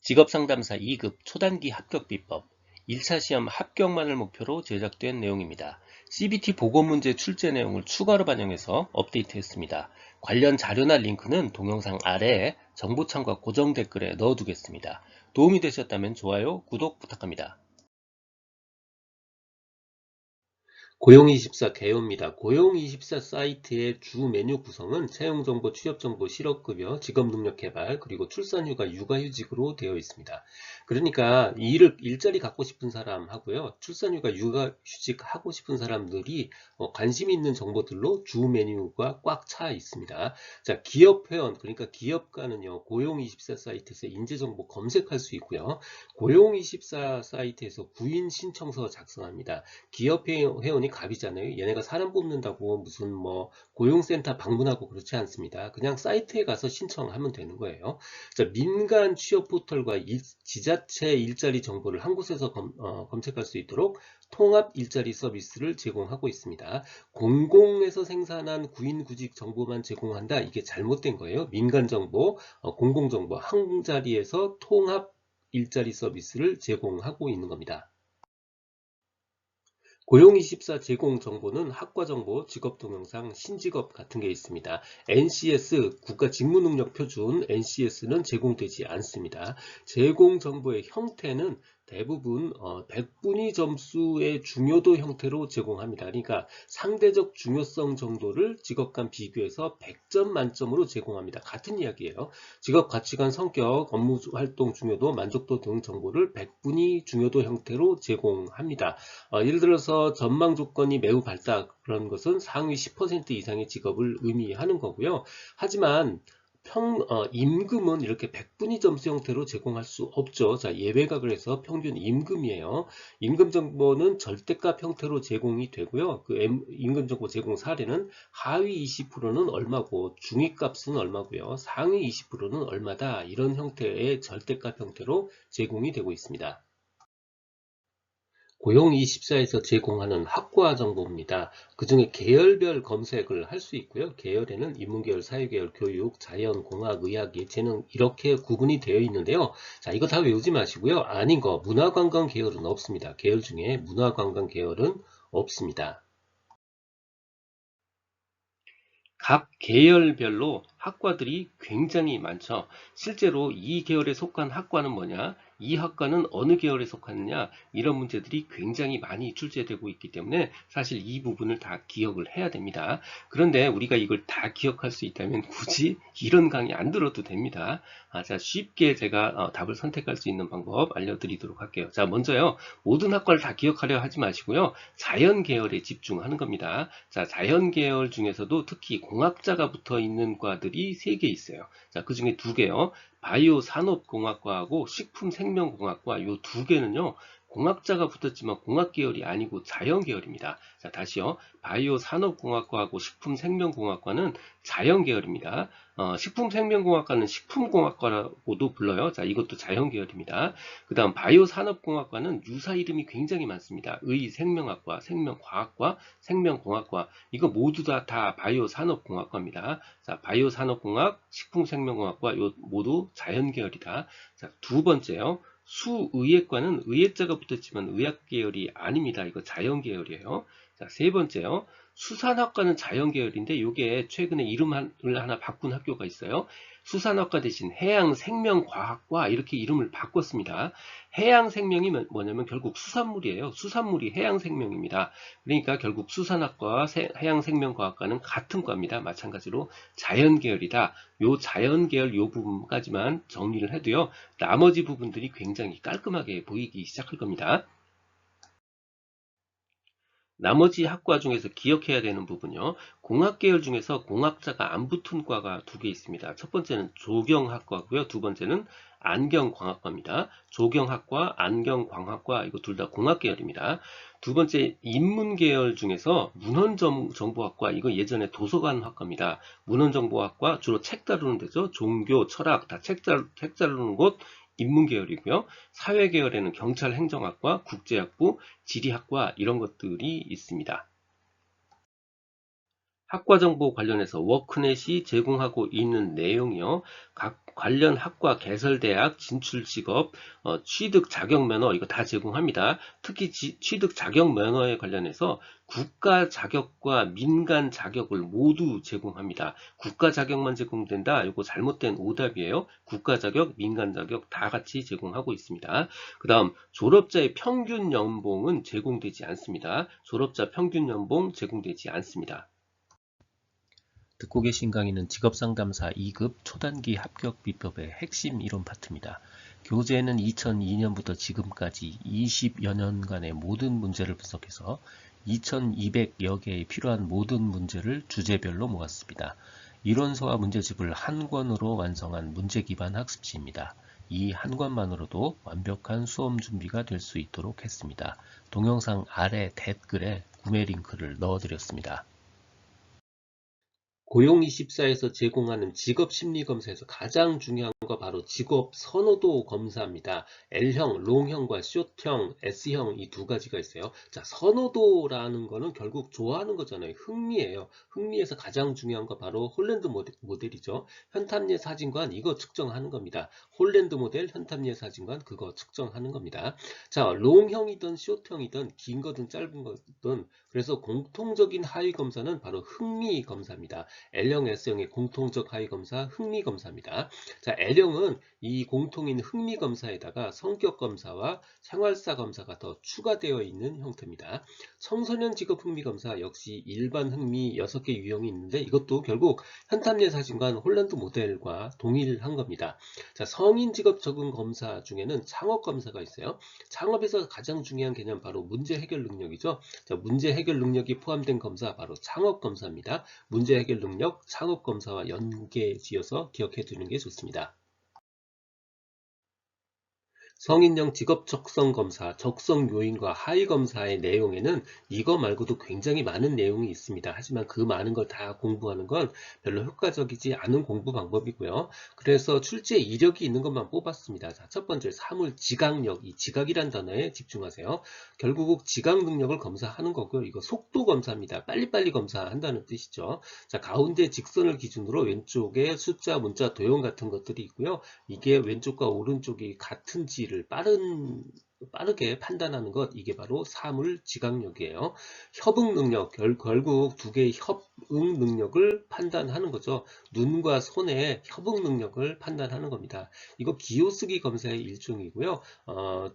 직업상담사 2급 초단기 합격 비법 1차 시험 합격만을 목표로 제작된 내용입니다. CBT 보고문제 출제 내용을 추가로 반영해서 업데이트했습니다. 관련 자료나 링크는 동영상 아래에 정보창과 고정 댓글에 넣어두겠습니다. 도움이 되셨다면 좋아요, 구독 부탁합니다. 고용24 개요입니다. 고용24 사이트의 주 메뉴 구성은 채용정보, 취업정보, 실업급여, 직업능력개발, 그리고 출산휴가, 육아휴직으로 되어 있습니다. 그러니까 일자리 갖고 싶은 사람 하고요. 출산휴가, 육아휴직 하고 싶은 사람들이 관심 있는 정보들로 주 메뉴가 꽉 차 있습니다. 자, 기업 회원, 그러니까 기업가는요, 고용24 사이트에서 인재정보 검색할 수 있고요. 고용24 사이트에서 구인 신청서 작성합니다. 기업 회원이 갑이잖아요. 얘네가 사람 뽑는다고 무슨 뭐 고용센터 방문하고 그렇지 않습니다. 그냥 사이트에 가서 신청하면 되는 거예요. 자, 민간 취업 포털과 지자체 일자리 정보를 한 곳에서 검색할 수 있도록 통합 일자리 서비스를 제공하고 있습니다. 공공에서 생산한 구인구직 정보만 제공한다. 이게 잘못된 거예요. 민간 정보, 공공 정보 한 자리에서 통합 일자리 서비스를 제공하고 있는 겁니다. 고용24 제공 정보는 학과정보, 직업동영상, 신직업 같은 게 있습니다. NCS, 국가직무능력표준 NCS는 제공되지 않습니다. 제공 정보의 형태는 대부분 백분위 점수의 중요도 형태로 제공합니다. 그러니까 상대적 중요성 정도를 직업 간 비교해서 100점 만점으로 제공합니다. 같은 이야기예요. 직업 가치관, 성격, 업무 활동 중요도, 만족도 등 정보를 백분위 중요도 형태로 제공합니다. 예를 들어서 전망 조건이 매우 밝다, 그런 것은 상위 10% 이상의 직업을 의미하는 거고요. 하지만 임금은 이렇게 백분위 점수 형태로 제공할 수 없죠. 자, 예외가 그래서 평균 임금이에요. 임금 정보는 절대값 형태로 제공이 되고요. 그 임금 정보 제공 사례는 하위 20%는 얼마고, 중위값은 얼마고요. 상위 20%는 얼마다, 이런 형태의 절대값 형태로 제공이 되고 있습니다. 고용24에서 제공하는 학과 정보입니다. 그 중에 계열별 검색을 할 수 있고요. 계열에는 인문계열, 사회계열, 교육, 자연, 공학, 의학, 예체능 이렇게 구분이 되어 있는데요. 자, 이거 다 외우지 마시고요. 아닌 거, 문화관광 계열은 없습니다. 계열 중에 문화관광 계열은 없습니다. 각 계열별로 학과들이 굉장히 많죠. 실제로 이 계열에 속한 학과는 뭐냐, 이 학과는 어느 계열에 속하느냐, 이런 문제들이 굉장히 많이 출제되고 있기 때문에 사실 이 부분을 다 기억을 해야 됩니다. 그런데 우리가 이걸 다 기억할 수 있다면 굳이 이런 강의 안 들어도 됩니다. 자, 쉽게 제가 답을 선택할 수 있는 방법 알려드리도록 할게요. 자, 먼저요, 모든 학과를 다 기억하려 하지 마시고요, 자연 계열에 집중하는 겁니다. 자, 자연 계열 중에서도 특히 공학자가 붙어 있는 과들이 3개 있어요. 자, 그 중에 2개요. 바이오 산업공학과하고 식품생명공학과, 요 2개는요. 공학자가 붙었지만 공학 계열이 아니고 자연 계열입니다. 자, 다시요. 바이오 산업공학과하고 식품생명공학과는 자연 계열입니다. 식품생명공학과는 식품공학과라고도 불러요. 자, 이것도 자연 계열입니다. 그 다음 바이오 산업공학과는 유사 이름이 굉장히 많습니다. 생명학과, 생명과학과, 생명공학과, 이거 모두 다 바이오 산업공학과입니다. 자, 바이오 산업공학, 식품생명공학과, 요 모두 자연 계열이다. 자, 두 번째요. 수의학과는 의학자가 붙었지만 의학 계열이 아닙니다. 이거 자연 계열이에요. 자, 세 번째요. 수산학과는 자연 계열인데 이게 최근에 이름을 하나 바꾼 학교가 있어요. 수산학과 대신 해양생명과학과 이렇게 이름을 바꿨습니다. 해양생명이 뭐냐면 결국 수산물이에요. 수산물이 해양생명입니다. 그러니까 결국 수산학과와 해양생명과학과는 같은 과입니다. 마찬가지로 자연계열이다. 요 자연계열 요 부분까지만 정리를 해도요. 나머지 부분들이 굉장히 깔끔하게 보이기 시작할 겁니다. 나머지 학과 중에서 기억해야 되는 부분요. 공학 계열 중에서 공학자가 안 붙은 과가 2개 있습니다. 첫 번째는 조경학과고요. 두 번째는 안경광학과입니다. 조경학과, 안경광학과, 이거 둘 다 공학 계열입니다. 두 번째 인문 계열 중에서 문헌정보학과, 이거 예전에 도서관학과입니다. 문헌정보학과 주로 책 다루는 데죠. 종교, 철학 다 책 다루는 곳 인문계열이고요. 사회계열에는 경찰행정학과, 국제학부, 지리학과 이런 것들이 있습니다. 학과 정보 관련해서 워크넷이 제공하고 있는 내용이요. 각 관련 학과 개설대학 진출 직업, 취득 자격 면허 이거 다 제공합니다. 특히 취득 자격 면허에 관련해서 국가 자격과 민간 자격을 모두 제공합니다. 국가 자격만 제공된다. 이거 잘못된 오답이에요. 국가 자격, 민간 자격 다 같이 제공하고 있습니다. 그 다음 졸업자의 평균 연봉은 제공되지 않습니다. 졸업자 평균 연봉 제공되지 않습니다. 듣고 계신 강의는 직업상담사 2급 초단기 합격 비법의 핵심 이론 파트입니다. 교재는 2002년부터 지금까지 20여 년간의 모든 문제를 분석해서 2200여 개의 필요한 모든 문제를 주제별로 모았습니다. 이론서와 문제집을 한 권으로 완성한 문제 기반 학습지입니다. 이 한 권만으로도 완벽한 수험 준비가 될 수 있도록 했습니다. 동영상 아래 댓글에 구매 링크를 넣어드렸습니다. 고용24에서 제공하는 직업심리검사에서 가장 중요한 거 바로 직업선호도 검사입니다. L형, 롱형과 숏형, S형 이 두 가지가 있어요. 자, 선호도라는 거는 결국 좋아하는 거잖아요. 흥미예요. 흥미에서 가장 중요한 거 바로 홀랜드 모델이죠. 현탐예 사진관 이거 측정하는 겁니다. 홀랜드 모델, 현탐예 사진관 그거 측정하는 겁니다. 자, 롱형이든 숏형이든 긴 거든 짧은 거든 그래서 공통적인 하위 검사는 바로 흥미 검사입니다. L형, S형의 공통적 하위 검사, 흥미 검사입니다. 자, L형은 이 공통인 흥미 검사에다가 성격 검사와 생활사 검사가 더 추가되어 있는 형태입니다. 청소년 직업 흥미 검사 역시 일반 흥미 6개 유형이 있는데 이것도 결국 현탐예 사진관 홀란드 모델과 동일한 겁니다. 자, 성인 직업 적응 검사 중에는 창업 검사가 있어요. 창업에서 가장 중요한 개념 바로 문제 해결 능력이죠. 자, 문제 해결 능력이 포함된 검사 바로 창업 검사입니다. 문제 해결 능력, 창업 검사와 연계지어서 기억해 두는 게 좋습니다. 성인형 직업 적성 검사, 적성 요인과 하위 검사의 내용에는 이거 말고도 굉장히 많은 내용이 있습니다. 하지만 그 많은 걸 다 공부하는 건 별로 효과적이지 않은 공부 방법이고요. 그래서 출제 이력이 있는 것만 뽑았습니다. 자, 첫 번째 사물 지각력, 이 지각이란 단어에 집중하세요. 결국 지각 능력을 검사하는 거고요. 이거 속도 검사입니다. 빨리빨리 검사한다는 뜻이죠. 자, 가운데 직선을 기준으로 왼쪽에 숫자, 문자, 도형 같은 것들이 있고요. 이게 왼쪽과 오른쪽이 같은지를 빠르게 판단하는 것 이게 바로 사물 지각력이에요. 협응 능력 결국 두 개의 협응 능력을 판단하는 거죠. 눈과 손의 협응 능력을 판단하는 겁니다. 이거 기호쓰기 검사의 일종이고요.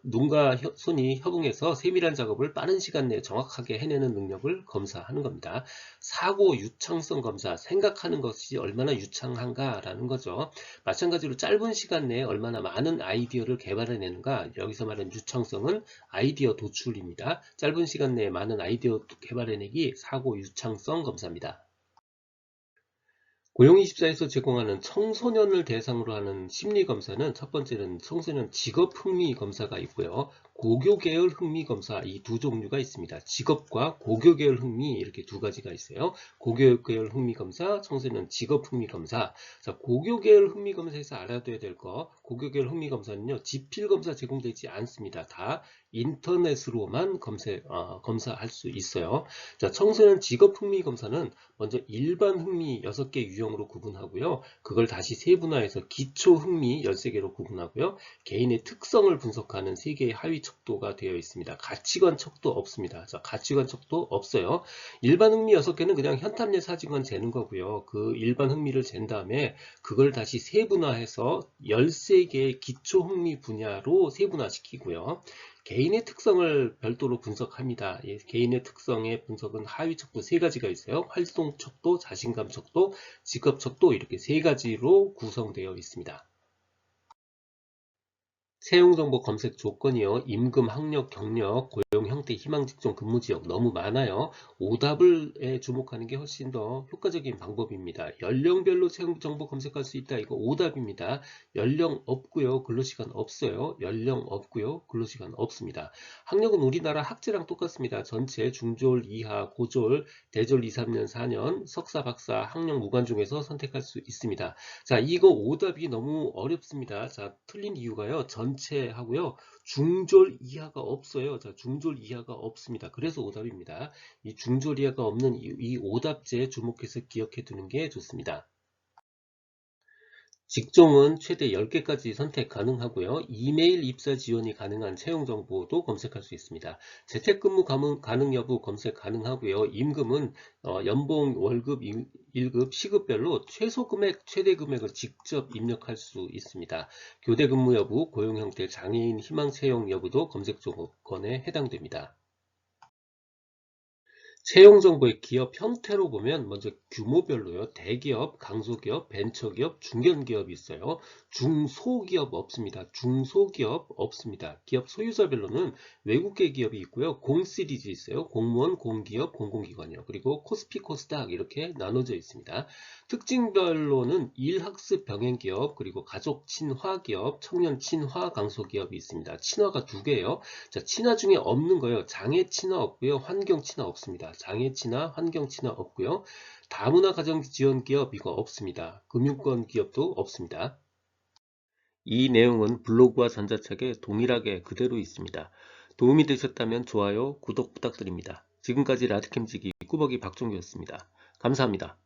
눈과 손이 협응해서 세밀한 작업을 빠른 시간 내에 정확하게 해내는 능력을 검사하는 겁니다. 사고 유창성 검사 생각하는 것이 얼마나 유창한가라는 거죠. 마찬가지로 짧은 시간 내에 얼마나 많은 아이디어를 개발해내는가 여기서 말하는 유창성은 아이디어 도출입니다. 짧은 시간 내에 많은 아이디어 개발해내기 사고 유창성 검사입니다. 고용24에서 제공하는 청소년을 대상으로 하는 심리검사는 첫 번째는 청소년 직업 흥미 검사가 있고요. 고교 계열 흥미 검사 이 두 종류가 있습니다. 직업과 고교 계열 흥미 이렇게 두 가지가 있어요. 고교 계열 흥미 검사, 청소년 직업 흥미 검사. 자, 고교 계열 흥미 검사에서 알아둬야 될 거. 고교 계열 흥미 검사는요. 지필 검사 제공되지 않습니다. 다 인터넷으로만 검사할 수 있어요. 자, 청소년 직업 흥미 검사는 먼저 일반 흥미 6개 유형으로 구분하고요. 그걸 다시 세분화해서 기초 흥미 13개로 구분하고요. 개인의 특성을 분석하는 3개의 하위 척도가 되어 있습니다. 가치관 척도 없습니다. 자, 가치관 척도 없어요. 일반 흥미 6개는 그냥 현탐예 사진관 재는 거고요. 그 일반 흥미를 잰 다음에 그걸 다시 세분화해서 13개의 기초 흥미 분야로 세분화시키고요. 개인의 특성을 별도로 분석합니다. 개인의 특성의 분석은 하위 척도 3가지가 있어요. 활동 척도, 자신감 척도, 직업 척도 이렇게 3가지로 구성되어 있습니다. 채용정보 검색 조건이요. 임금, 학력, 경력, 고용 형태, 희망 직종, 근무 지역 너무 많아요. 오답을 주목하는 게 훨씬 더 효과적인 방법입니다. 연령별로 채용정보 검색할 수 있다. 이거 오답입니다. 연령 없고요. 근로시간 없어요. 연령 없고요. 근로시간 없습니다. 학력은 우리나라 학제랑 똑같습니다. 전체 중졸 이하, 고졸, 대졸 2, 3년, 4년, 석사, 박사, 학력 무관 중에서 선택할 수 있습니다. 자, 이거 오답이 너무 어렵습니다. 자, 틀린 이유가요. 전체 하고요. 중졸 이하가 없어요. 자, 중졸 이하가 없습니다. 그래서 오답입니다. 이 중졸 이하가 없는 이 오답제에 주목해서 기억해 두는 게 좋습니다. 직종은 최대 10개까지 선택 가능하고요. 이메일 입사 지원이 가능한 채용 정보도 검색할 수 있습니다. 재택근무 가능 여부 검색 가능하고요. 임금은 연봉, 월급, 1급, 시급별로 최소 금액, 최대 금액을 직접 입력할 수 있습니다. 교대 근무 여부, 고용 형태, 장애인 희망 채용 여부도 검색 조건에 해당됩니다. 채용 정보의 기업 형태로 보면 먼저 규모별로요. 대기업, 강소기업, 벤처기업, 중견기업이 있어요. 중소기업 없습니다. 중소기업 없습니다. 기업 소유자별로는 외국계 기업이 있고요. 공 시리즈 있어요. 공무원, 공기업, 공공기관이요. 그리고 코스피, 코스닥 이렇게 나눠져 있습니다. 특징별로는 일학습 병행기업, 그리고 가족 친화기업, 청년 친화 강소기업이 있습니다. 친화가 두 개예요. 자, 친화 중에 없는 거요. 장애 친화 없고요. 환경 친화 없습니다. 장애 친화, 환경 친화 없고요. 다문화 가정 지원 기업 이거 없습니다. 금융권 기업도 없습니다. 이 내용은 블로그와 전자책에 동일하게 그대로 있습니다. 도움이 되셨다면 좋아요, 구독 부탁드립니다. 지금까지 라디캠지기 꾸벅이 박종규였습니다. 감사합니다.